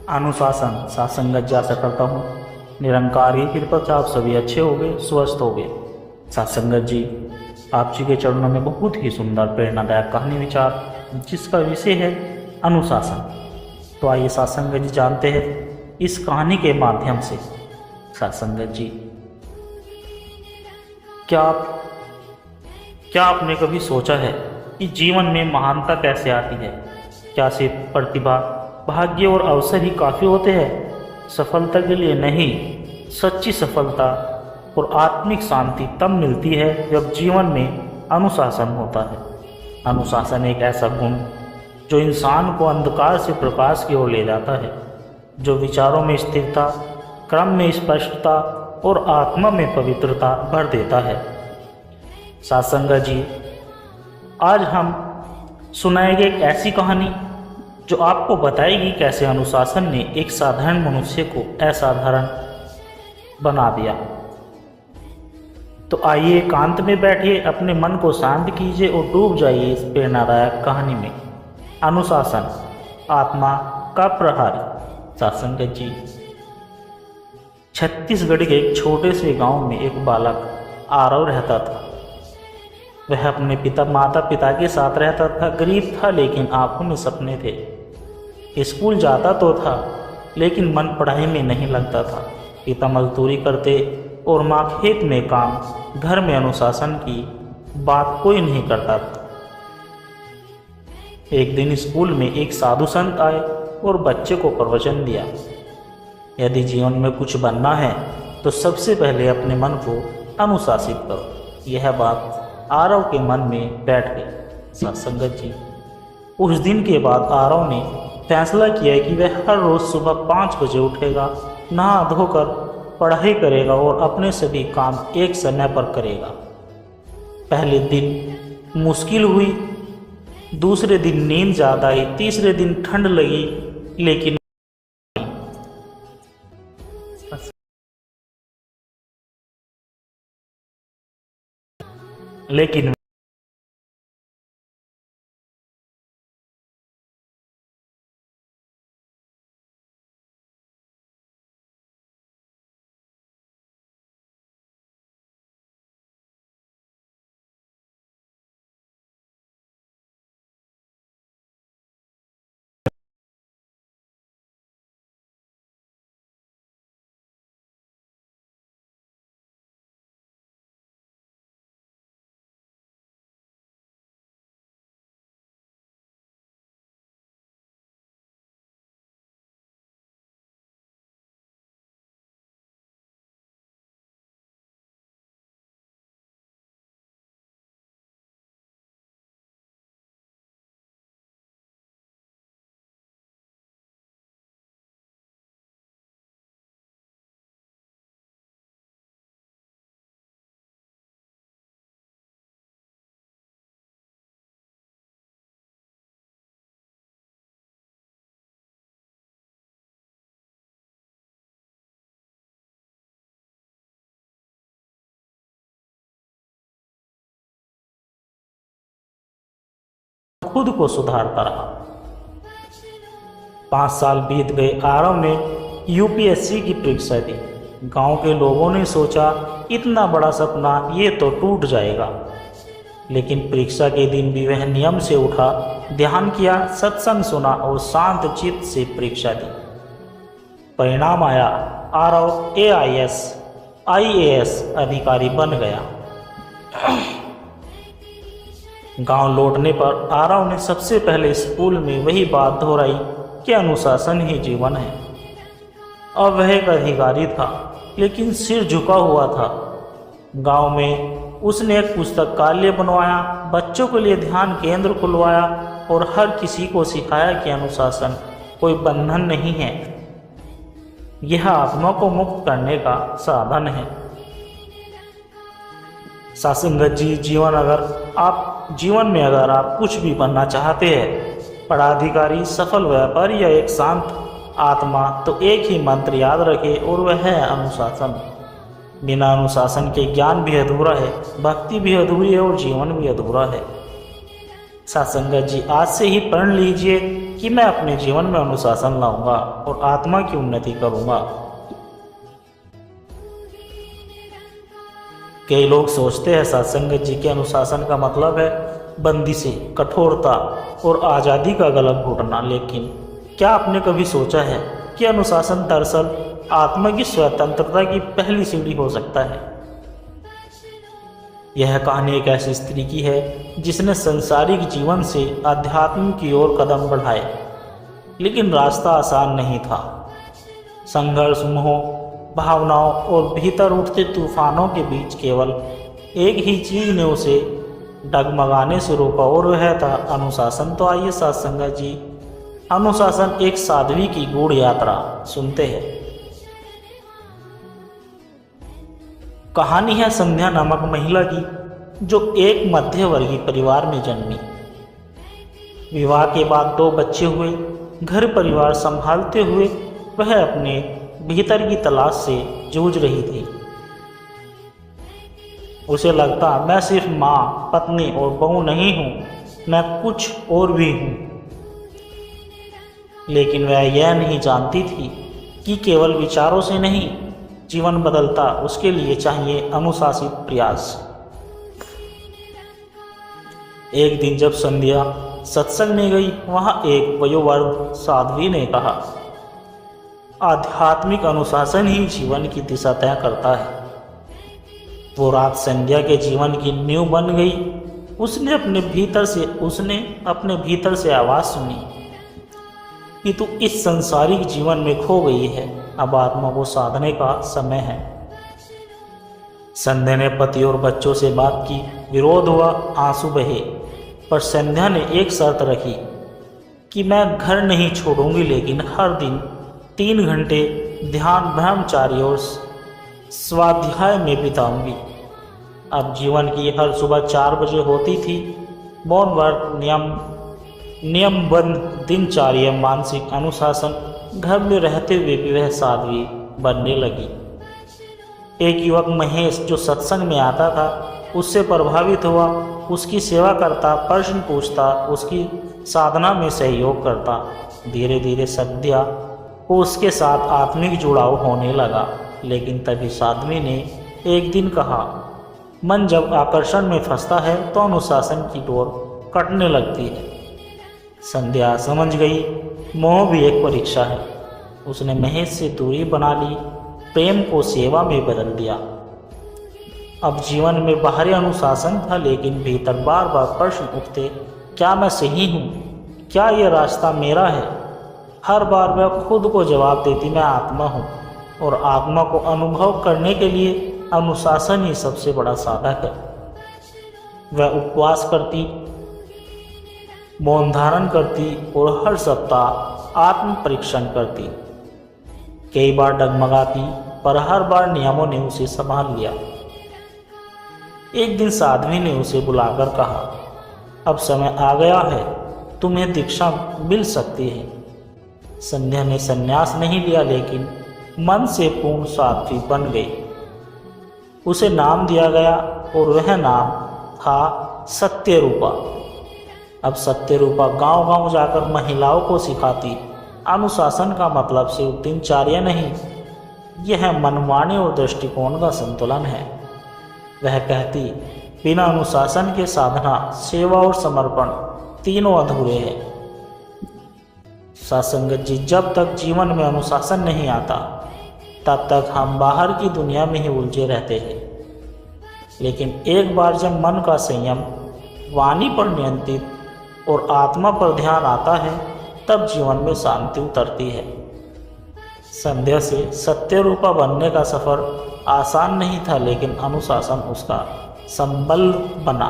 अनुशासन सासंगत जी आशा करता हूँ निरंकारी कृपा से आप सभी अच्छे हो गए, स्वस्थ हो गए। सासंगत जी, आप जी के चरणों में बहुत ही सुंदर प्रेरणादायक कहानी विचार जिसका विषय है अनुशासन। तो आइए सासंगत जी जानते हैं इस कहानी के माध्यम से। सासंगत जी, क्या आपने कभी सोचा है कि जीवन में महानता कैसे आती है? क्या सिर्फ प्रतिभा, भाग्य और अवसर ही काफ़ी होते हैं सफलता के लिए? नहीं, सच्ची सफलता और आत्मिक शांति तब मिलती है जब जीवन में अनुशासन होता है। अनुशासन एक ऐसा गुण जो इंसान को अंधकार से प्रकाश की ओर ले जाता है, जो विचारों में स्थिरता, क्रम में स्पष्टता और आत्मा में पवित्रता भर देता है। सासंगत जी, आज हम सुनाएंगे एक ऐसी कहानी जो आपको बताएगी कैसे अनुशासन ने एक साधारण मनुष्य को असाधारण बना दिया। तो आइए एकांत में बैठिए, अपने मन को शांत कीजिए और डूब जाइए इस प्रेरणादायक कहानी में। अनुशासन, आत्मा का प्रहारी। सासंगत जी, छत्तीसगढ़ के एक छोटे से गांव में एक बालक आरव रहता था। वह अपने माता पिता के साथ रहता था। गरीब था लेकिन आंखों में सपने थे। स्कूल जाता तो था लेकिन मन पढ़ाई में नहीं लगता था। पिता मजदूरी करते और माँ खेत में काम। घर में अनुशासन की बात कोई नहीं करता था। एक दिन स्कूल में एक साधु संत आए और बच्चे को प्रवचन दिया, यदि जीवन में कुछ बनना है तो सबसे पहले अपने मन को अनुशासित करो। यह बात आरव के मन में बैठ गई। सत्संगत जी, उस दिन के बाद आरव ने फैसला किया कि वह हर रोज़ सुबह 5 बजे उठेगा, नहा धोकर पढ़ाई करेगा और अपने सभी काम एक समय पर करेगा। पहले दिन मुश्किल हुई, दूसरे दिन नींद ज़्यादा आई, तीसरे दिन ठंड लगी, लेकिन खुद को सुधारता रहा। 5 साल बीत गए। आरव ने यूपीएससी की परीक्षा दी। गांव के लोगों ने सोचा इतना बड़ा सपना ये तो टूट जाएगा, लेकिन परीक्षा के दिन भी वह नियम से उठा, ध्यान किया, सत्संग सुना और शांत चित्त से परीक्षा दी। परिणाम आया, आरव AIS IAS अधिकारी बन गया। गांव लौटने पर आरव ने सबसे पहले स्कूल में वही बात दोहराई कि अनुशासन ही जीवन है। अब वह एक अधिकारी था लेकिन सिर झुका हुआ था। गांव में उसने एक पुस्तकालय बनवाया, बच्चों के लिए ध्यान केंद्र खुलवाया और हर किसी को सिखाया कि अनुशासन कोई बंधन नहीं है, यह आत्मा को मुक्त करने का साधन है। सासंगत जी, जीवन में अगर आप कुछ भी बनना चाहते हैं, पदाधिकारी, सफल व्यापारी या एक शांत आत्मा, तो एक ही मंत्र याद रखें और वह है अनुशासन। बिना अनुशासन के ज्ञान भी अधूरा है, भक्ति भी अधूरी है और जीवन भी अधूरा है। सासंगत जी, आज से ही प्रण लीजिए कि मैं अपने जीवन में अनुशासन लाऊंगा और आत्मा की उन्नति करूंगा। कई लोग सोचते हैं सत्संग जी के अनुशासन का मतलब है बंदिशें, कठोरता और आज़ादी का गला घोटना, लेकिन क्या आपने कभी सोचा है कि अनुशासन दरअसल आत्मा की स्वतंत्रता की पहली सीढ़ी हो सकता है। यह कहानी एक ऐसी स्त्री की है जिसने संसारिक जीवन से आध्यात्म की ओर कदम बढ़ाए, लेकिन रास्ता आसान नहीं था। संघर्ष, मोह, भावनाओं और भीतर उठते तूफानों के बीच केवल एक ही चीज ने उसे डगमगाने से रोका और वह था अनुशासन। तो आइए सत्संग जी अनुशासन एक साध्वी की गूढ़ यात्रा सुनते हैं। कहानी है संध्या नामक महिला की, जो एक मध्यवर्गीय परिवार में जन्मी। विवाह के बाद 2 बच्चे हुए। घर परिवार संभालते हुए वह अपने भीतर की तलाश से जूझ रही थी। उसे लगता मैं सिर्फ माँ, पत्नी और बहू नहीं हूँ, मैं कुछ और भी हूँ। लेकिन वह यह नहीं जानती थी कि केवल विचारों से नहीं जीवन बदलता, उसके लिए चाहिए अनुशासित प्रयास। एक दिन जब संध्या सत्संग में गई, वहां एक वयोवृद्ध साध्वी ने कहा, आध्यात्मिक अनुशासन ही जीवन की दिशा तय करता है। वो रात संध्या के जीवन की नींव बन गई। उसने अपने भीतर से आवाज सुनी कि तू इस संसारिक जीवन में खो गई है, अब आत्मा को साधने का समय है। संध्या ने पति और बच्चों से बात की, विरोध हुआ, आंसू बहे, पर संध्या ने एक शर्त रखी कि मैं घर नहीं छोड़ूंगी, लेकिन हर दिन 3 घंटे ध्यान, ब्रह्मचार्य और स्वाध्याय में बिताऊंगी। अब जीवन की हर सुबह 4 बजे होती थी। मौन व्रत, नियमबद्ध दिनचर्या, मानसिक अनुशासन, घर में रहते हुए भी वह साध्वी बनने लगी। एक युवक महेश जो सत्संग में आता था, उससे प्रभावित हुआ। उसकी सेवा करता, प्रश्न पूछता, उसकी साधना में सहयोग करता। धीरे धीरे संध्या को उसके साथ आत्मिक जुड़ाव होने लगा। लेकिन तभी साध्वी ने एक दिन कहा, मन जब आकर्षण में फंसता है तो अनुशासन की डोर कटने लगती है। संध्या समझ गई, मोह भी एक परीक्षा है। उसने महेश से दूरी बना ली, प्रेम को सेवा में बदल दिया। अब जीवन में बाहरी अनुशासन था, लेकिन भीतर बार बार प्रश्न उठते, क्या मैं सही हूँ? क्या ये रास्ता मेरा है? हर बार वह खुद को जवाब देती, मैं आत्मा हूँ, और आत्मा को अनुभव करने के लिए अनुशासन ही सबसे बड़ा साधक है। वह उपवास करती, मौन धारण करती और हर सप्ताह आत्म परीक्षण करती। कई बार डगमगाती, पर हर बार नियमों ने उसे संभाल लिया। एक दिन साध्वी ने उसे बुलाकर कहा, अब समय आ गया है, तुम्हें दीक्षा मिल सकती है। संध्या ने संन्यास नहीं लिया, लेकिन मन से पूर्ण साध्वी बन गई। उसे नाम दिया गया और वह नाम था सत्यरूपा। अब सत्यरूपा गांव-गांव जाकर महिलाओं को सिखाती, अनुशासन का मतलब सिर्फ दिनचर्या नहीं, यह मनमानी और दृष्टिकोण का संतुलन है। वह कहती, बिना अनुशासन के साधना, सेवा और समर्पण तीनों अधूरे हैं। सत्संग जी, जब तक जीवन में अनुशासन नहीं आता, तब तक हम बाहर की दुनिया में ही उलझे रहते हैं। लेकिन एक बार जब मन का संयम, वाणी पर नियंत्रित और आत्मा पर ध्यान आता है, तब जीवन में शांति उतरती है। संध्या से सत्यरूपा बनने का सफर आसान नहीं था, लेकिन अनुशासन उसका संबल बना।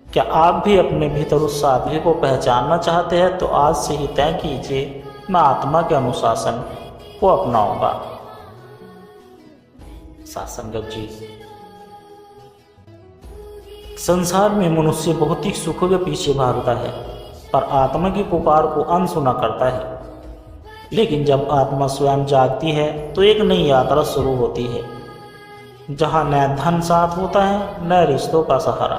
क्या आप भी अपने भीतर उस साध्वी को पहचानना चाहते हैं? तो आज से ही तय कीजिए, मैं आत्मा के अनुशासन को अपनाऊंगा। सत्संगत जी, संसार में मनुष्य भौतिक सुखों के पीछे भागता है, पर आत्मा की पुकार को अनसुना करता है। लेकिन जब आत्मा स्वयं जागती है तो एक नई यात्रा शुरू होती है, जहाँ न धन साथ होता है, न रिश्तों का सहारा,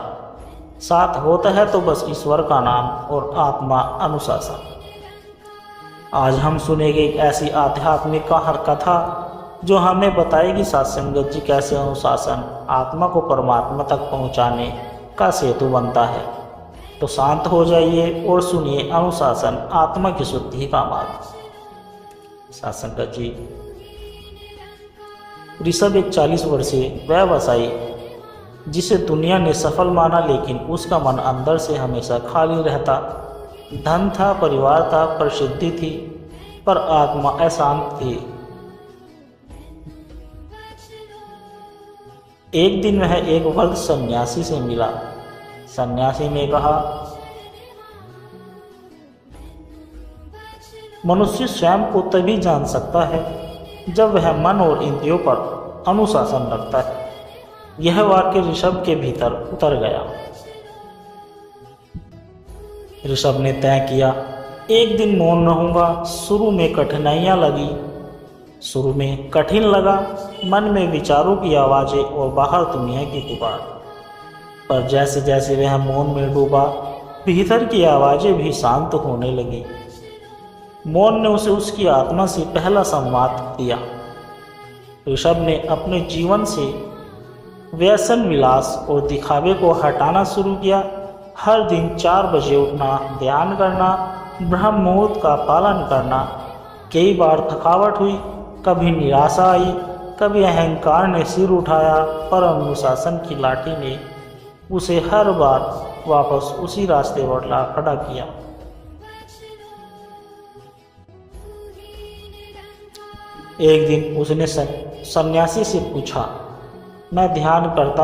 साथ होता है तो बस ईश्वर का नाम और आत्मा अनुशासन। आज हम सुनेंगे एक ऐसी आध्यात्मिक कथा जो हमें बताएगी सत्संगत जी कैसे अनुशासन आत्मा को परमात्मा तक पहुंचाने का सेतु बनता है। तो शांत हो जाइए और सुनिए अनुशासन आत्मा की शुद्धि का मार्ग। सत्संगत जी, ऋषभ एक 40 वर्षीय व्यवसायी जिसे दुनिया ने सफल माना, लेकिन उसका मन अंदर से हमेशा खाली रहता। धन था, परिवार था, प्रसिद्धि थी, पर आत्मा अशांत थी। एक दिन वह एक वृद्ध सन्यासी से मिला। सन्यासी ने कहा, मनुष्य स्वयं को तभी जान सकता है जब वह मन और इंद्रियों पर अनुशासन रखता है। यह वाक्य ऋषभ के भीतर उतर गया। ऋषभ ने तय किया, एक दिन मौन रहूंगा। शुरू में कठिनाइयां लगी, शुरू में कठिन लगा, मन में विचारों की आवाजें और बाहर दुनिया की पुकार। पर जैसे जैसे वह मौन में डूबा, भीतर की आवाजें भी शांत होने लगी। मौन ने उसे उसकी आत्मा से पहला संवाद दिया। ऋषभ ने अपने जीवन से व्यसन, विलास और दिखावे को हटाना शुरू किया। हर दिन 4 बजे उठना, ध्यान करना, ब्रह्म मुहूर्त का पालन करना। कई बार थकावट हुई, कभी निराशा आई, कभी अहंकार ने सिर उठाया, पर अनुशासन की लाठी ने उसे हर बार वापस उसी रास्ते पर ला खड़ा किया। एक दिन उसने सन्यासी से पूछा, मैं ध्यान करता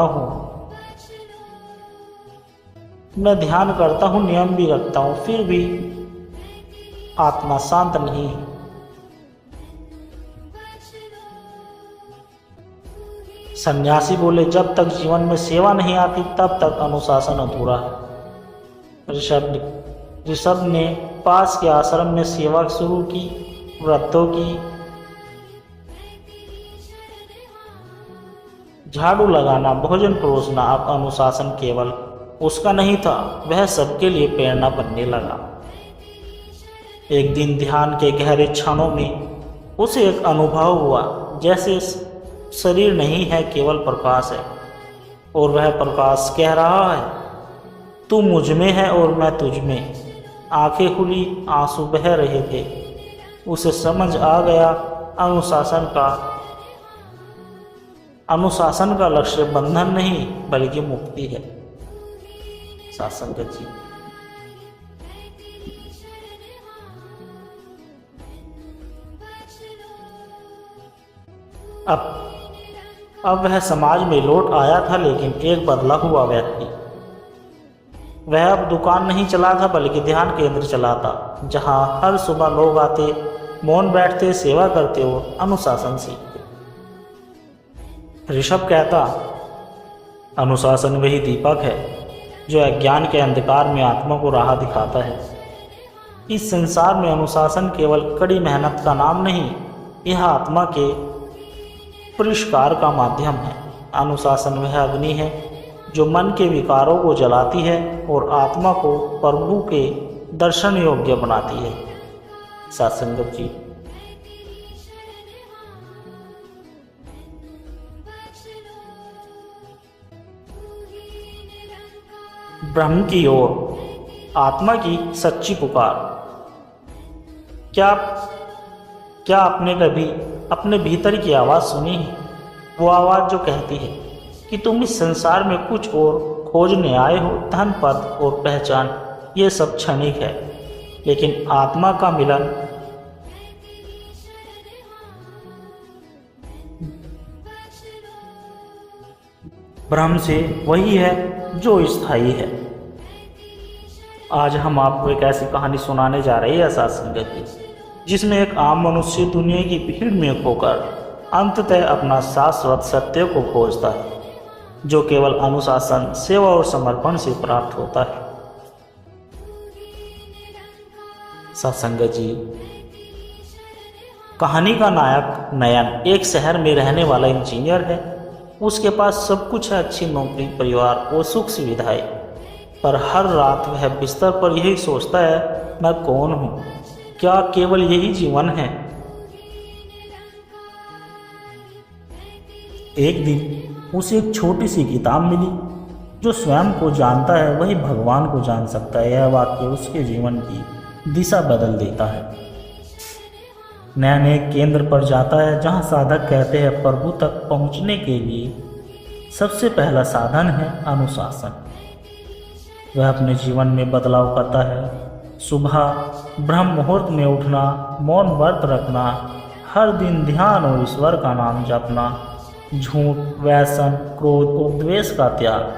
हूँ, नियम भी रखता हूँ, फिर भी आत्मा शांत नहीं। सन्यासी बोले, जब तक जीवन में सेवा नहीं आती तब तक अनुशासन अधूरा है। ऋषभ ने पास के आश्रम में सेवा शुरू की, व्रतों की, झाड़ू लगाना, भोजन परोसना। अब अनुशासन केवल उसका नहीं था, वह सबके लिए प्रेरणा बनने लगा। एक दिन ध्यान के गहरे क्षणों में उसे एक अनुभव हुआ, जैसे शरीर नहीं है, केवल प्रकाश है। और वह प्रकाश कह रहा है, तू मुझ में है और मैं तुझ में। आंखें खुली, आंसू बह रहे थे। उसे समझ आ गया, अनुशासन का लक्ष्य बंधन नहीं बल्कि मुक्ति है। सत्संगत जी, अब वह समाज में लौट आया था, लेकिन एक बदला हुआ व्यक्ति। वह अब दुकान नहीं चलाता बल्कि ध्यान केंद्र चलाता, जहां हर सुबह लोग आते, मौन बैठते, सेवा करते और अनुशासन सीखते। ऋषभ कहता, अनुशासन वही दीपक है जो अज्ञान के अंधकार में आत्मा को राह दिखाता है। इस संसार में अनुशासन केवल कड़ी मेहनत का नाम नहीं, यह आत्मा के परिष्कार का माध्यम है। अनुशासन वह अग्नि है जो मन के विकारों को जलाती है और आत्मा को प्रभु के दर्शन योग्य बनाती है। सत्संगत जी, ब्रह्म की ओर आत्मा की सच्ची पुकार। क्या आपने कभी अपने भीतर की आवाज़ सुनी है? वो आवाज़ जो कहती है कि तुम इस संसार में कुछ और खोजने आए हो। धन, पद और पहचान ये सब क्षणिक है, लेकिन आत्मा का मिलन ब्रह्म से वही है जो स्थायी है। आज हम आपको एक ऐसी कहानी सुनाने जा रहे हैं सत्संगत की, जिसमें एक आम मनुष्य दुनिया की भीड़ में खोकर अंततः अपना शाश्वत सत्य को खोजता है, जो केवल अनुशासन, सेवा और समर्पण से प्राप्त होता है। सत्संगत जी, कहानी का नायक नयन एक शहर में रहने वाला इंजीनियर है। उसके पास सब कुछ है, अच्छी नौकरी, परिवार और सुख सुविधाएं। पर हर रात वह बिस्तर पर यही सोचता है, मैं कौन हूँ? क्या केवल यही जीवन है? एक दिन उसे एक छोटी सी किताब मिली। जो स्वयं को जानता है वही भगवान को जान सकता है। यह वाक्य उसके जीवन की दिशा बदल देता है। नैन एक केंद्र पर जाता है जहाँ साधक कहते हैं प्रभु तक पहुँचने के लिए सबसे पहला साधन है अनुशासन। वह अपने जीवन में बदलाव करता है। सुबह ब्रह्म मुहूर्त में उठना, मौन व्रत रखना, हर दिन ध्यान और ईश्वर का नाम जपना, झूठ, व्यसन, क्रोध और द्वेष का त्याग।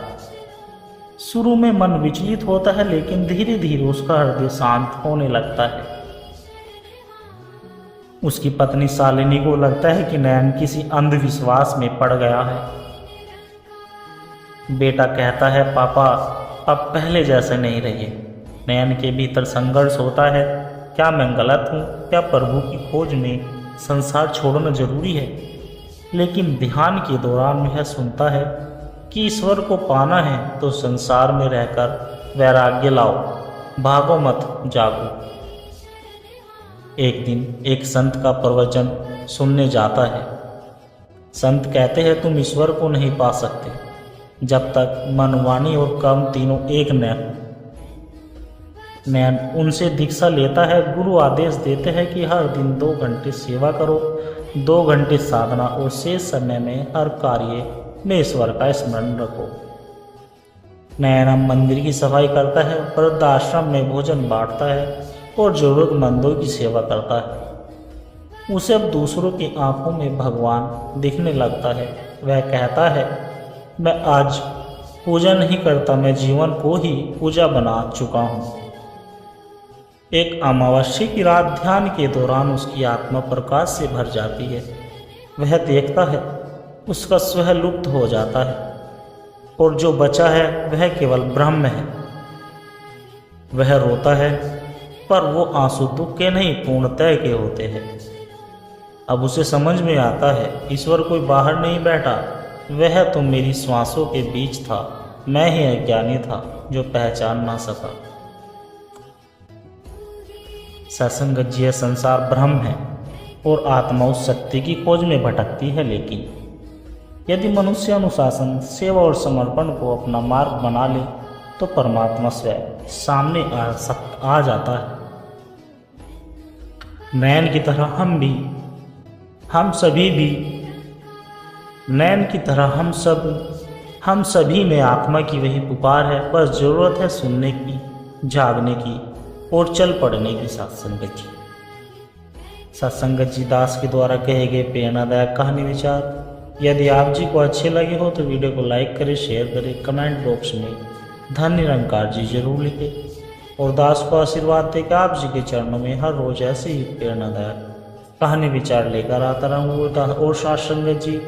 शुरू में मन विचलित होता है, लेकिन धीरे धीरे उसका हृदय शांत होने लगता है। उसकी पत्नी शालिनी को लगता है कि नयन किसी अंधविश्वास में पड़ गया है। बेटा कहता है, पापा अब पहले जैसे नहीं रहे। नयन के भीतर संघर्ष होता है, क्या मैं गलत हूँ? क्या प्रभु की खोज में संसार छोड़ना जरूरी है? लेकिन ध्यान के दौरान वह सुनता है कि ईश्वर को पाना है तो संसार में रहकर वैराग्य लाओ, भागो मत, जागो। एक दिन एक संत का प्रवचन सुनने जाता है। संत कहते हैं, तुम ईश्वर को नहीं पा सकते जब तक मन, वाणी और कर्म तीनों एक न हो। नैन उनसे दीक्षा लेता है। गुरु आदेश देते हैं कि हर दिन 2 घंटे सेवा करो, 2 घंटे साधना और शेष समय में हर कार्य में ईश्वर का स्मरण रखो। नैन मंदिर की सफाई करता है, वृद्धाश्रम में भोजन बांटता है और जरूरतमंदों की सेवा करता है। उसे अब दूसरों की आंखों में भगवान दिखने लगता है। वह कहता है, मैं आज पूजा नहीं करता, मैं जीवन को ही पूजा बना चुका हूँ। एक अमावस्या की रात ध्यान के दौरान उसकी आत्मा प्रकाश से भर जाती है। वह देखता है उसका स्व लुप्त हो जाता है और जो बचा है वह केवल ब्रह्म है। वह रोता है, पर वो आंसू दुख के नहीं, पूर्णतः के होते हैं। अब उसे समझ में आता है, ईश्वर कोई बाहर नहीं बैठा, वह तो मेरी श्वासों के बीच था। मैं ही अज्ञानी था जो पहचान ना सका। सत्संगत जी, संसार ब्रह्म है और आत्मा उस शक्ति की खोज में भटकती है। लेकिन यदि मनुष्य अनुशासन, सेवा और समर्पण को अपना मार्ग बना ले तो परमात्मा स्वयं सामने आ जाता है। नैन की तरह हम सभी में आत्मा की वही पुकार है। बस जरूरत है सुनने की, जागने की और चल पड़ने की। सत्संगत जी दास के द्वारा कहे गए प्रेरणादायक कहानी विचार यदि आप जी को अच्छे लगे हो तो वीडियो को लाइक करें, शेयर करें, कमेंट बॉक्स में धन निरंकार जी जरूर लिखें और दास को आशीर्वाद देकर आप जी के चरणों में हर रोज ऐसे ही प्रेरणादायक कहानी विचार लेकर आता रहूँगा। और सत्संगत जी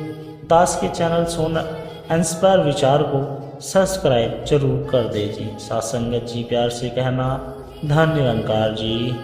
दास के चैनल सोना इंस्पायर विचार को सब्सक्राइब जरूर कर दीजिए। सत्संगत जी प्यार से कहना, धन निरंकार जी।